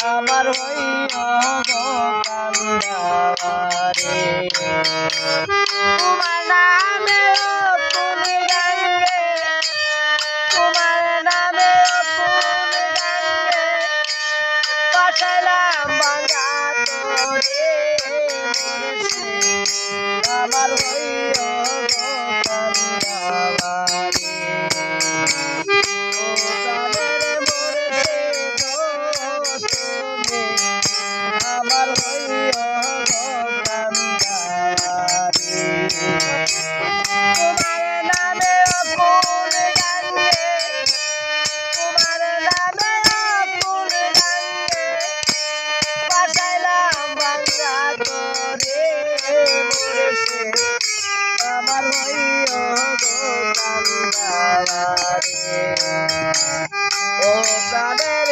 আমার হইও গো কান্দারে তোমার নামে ফুল গাঙ্গে তোমার নামে ফুল গাঙ্গে বসাইলাম বাঙ্গা তোরে আমার হইও গো কান্দারে আমার হইও গো কান্দারে তোমার নামে ফুল গাঙ্গে তোমার নামে ফুল গাঙ্গে বাসাইলাম বাঙ্গা তোরে বসে আমার হইও গো কান্দারে ও প্রাণের